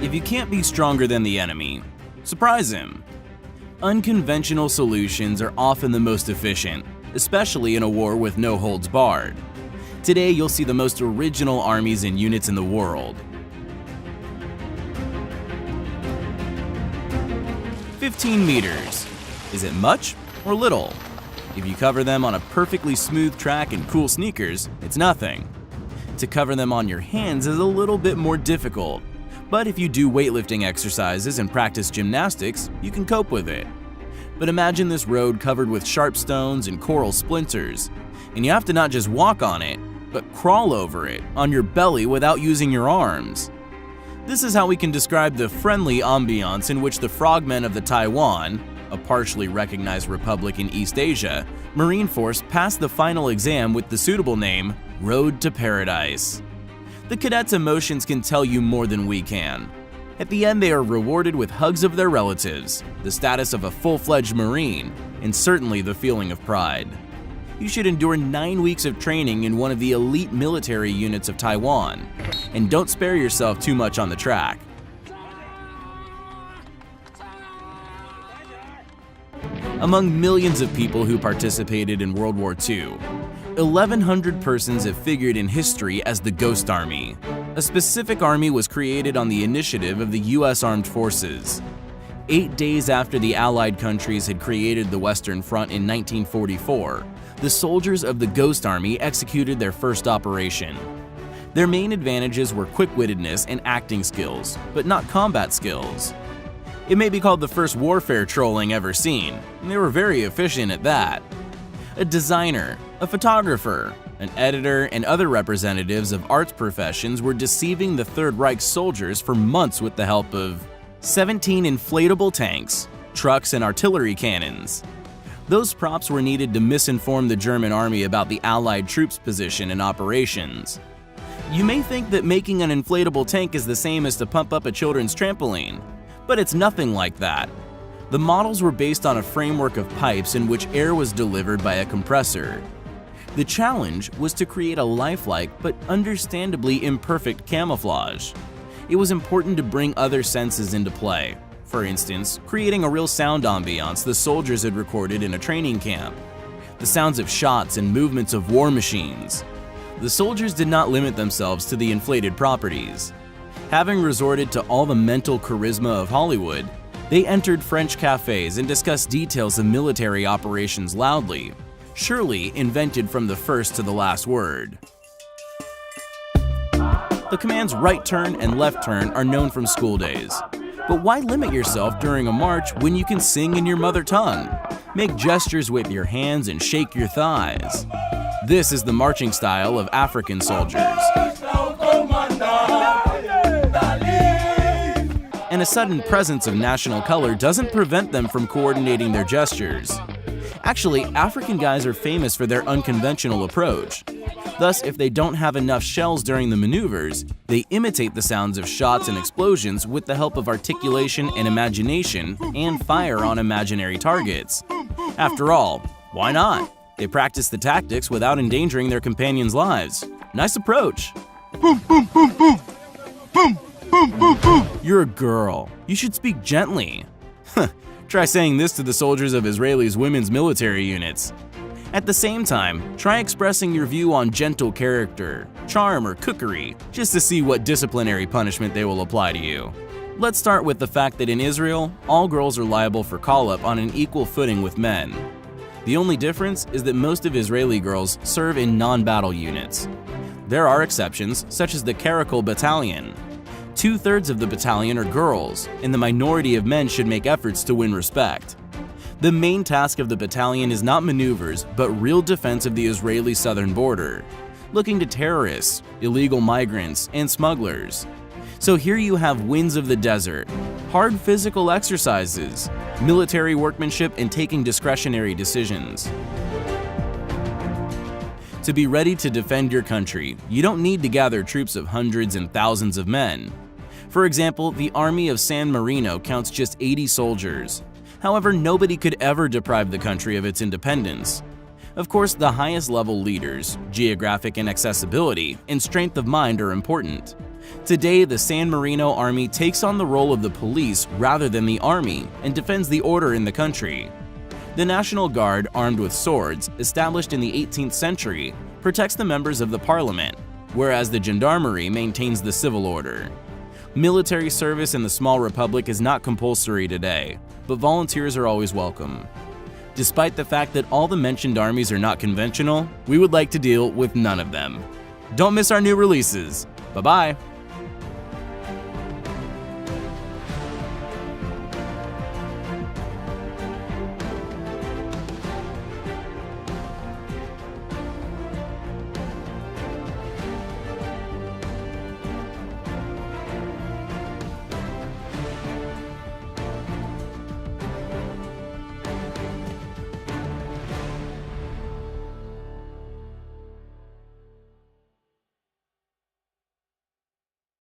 If you can't be stronger than the enemy, surprise him. Unconventional solutions are often the most efficient, especially in a war with no holds barred. Today, you'll see the most original armies and units in the world. 15 meters. Is it much or little? If you cover them on a perfectly smooth track and cool sneakers, it's nothing. To cover them on your hands is a little bit more difficult, but if you do weightlifting exercises and practice gymnastics, you can cope with it. But imagine this road covered with sharp stones and coral splinters, and you have to not just walk on it, but crawl over it on your belly without using your arms. This is how we can describe the friendly ambiance in which the frogmen of the Taiwan, a partially recognized republic in East Asia, Marine Force passed the final exam with the suitable name Road to Paradise. The cadets' emotions can tell you more than we can. At the end, they are rewarded with hugs of their relatives, the status of a full-fledged Marine, and certainly the feeling of pride. You should endure 9 weeks of training in one of the elite military units of Taiwan, and don't spare yourself too much on the track. Among millions of people who participated in World War II, 1,100 persons have figured in history as the Ghost Army. A specific army was created on the initiative of the U.S. Armed Forces. 8 days after the Allied countries had created the Western Front in 1944, the soldiers of the Ghost Army executed their first operation. Their main advantages were quick-wittedness and acting skills, but not combat skills. It may be called the first warfare trolling ever seen, and they were very efficient at that. A designer, a photographer, an editor, and other representatives of arts professions were deceiving the Third Reich soldiers for months with the help of 17 inflatable tanks, trucks, and artillery cannons. Those props were needed to misinform the German army about the Allied troops' position and operations. You may think that making an inflatable tank is the same as to pump up a children's trampoline, but it's nothing like that. The models were based on a framework of pipes in which air was delivered by a compressor. The challenge was to create a lifelike but understandably imperfect camouflage. It was important to bring other senses into play. For instance, creating a real sound ambiance the soldiers had recorded in a training camp. The sounds of shots and movements of war machines. The soldiers did not limit themselves to the inflated properties. Having resorted to all the mental charisma of Hollywood, they entered French cafes and discussed details of military operations loudly, surely invented from the first to the last word. The commands right turn and left turn are known from school days. But why limit yourself during a march when you can sing in your mother tongue? Make gestures with your hands and shake your thighs. This is the marching style of African soldiers. And a sudden presence of national color doesn't prevent them from coordinating their gestures. Actually, African guys are famous for their unconventional approach. Thus, if they don't have enough shells during the maneuvers, they imitate the sounds of shots and explosions with the help of articulation and imagination and fire on imaginary targets. After all, why not? They practice the tactics without endangering their companions' lives. Nice approach. Boom, boom, boom, boom. Boom, boom, boom, boom. You're a girl. You should speak gently. Try saying this to the soldiers of Israel's women's military units. At the same time, try expressing your view on gentle character, charm, or cookery, just to see what disciplinary punishment they will apply to you. Let's start with the fact that in Israel, all girls are liable for call-up on an equal footing with men. The only difference is that most of Israeli girls serve in non-battle units. There are exceptions, such as the Caracal Battalion. 2/3 of the battalion are girls, and the minority of men should make efforts to win respect. The main task of the battalion is not maneuvers, but real defense of the Israeli southern border, looking to terrorists, illegal migrants, and smugglers. So here you have winds of the desert, hard physical exercises, military workmanship, and taking discretionary decisions. To be ready to defend your country, you don't need to gather troops of hundreds and thousands of men. For example, the army of San Marino counts just 80 soldiers. However, nobody could ever deprive the country of its independence. Of course, the highest level leaders, geographic inaccessibility, and strength of mind are important. Today, the San Marino Army takes on the role of the police rather than the army and defends the order in the country. The National Guard, armed with swords, established in the 18th century, protects the members of the parliament, whereas the gendarmerie maintains the civil order. Military service in the small republic is not compulsory today, but volunteers are always welcome. Despite the fact that all the mentioned armies are not conventional, we would like to deal with none of them. Don't miss our new releases. Bye-bye!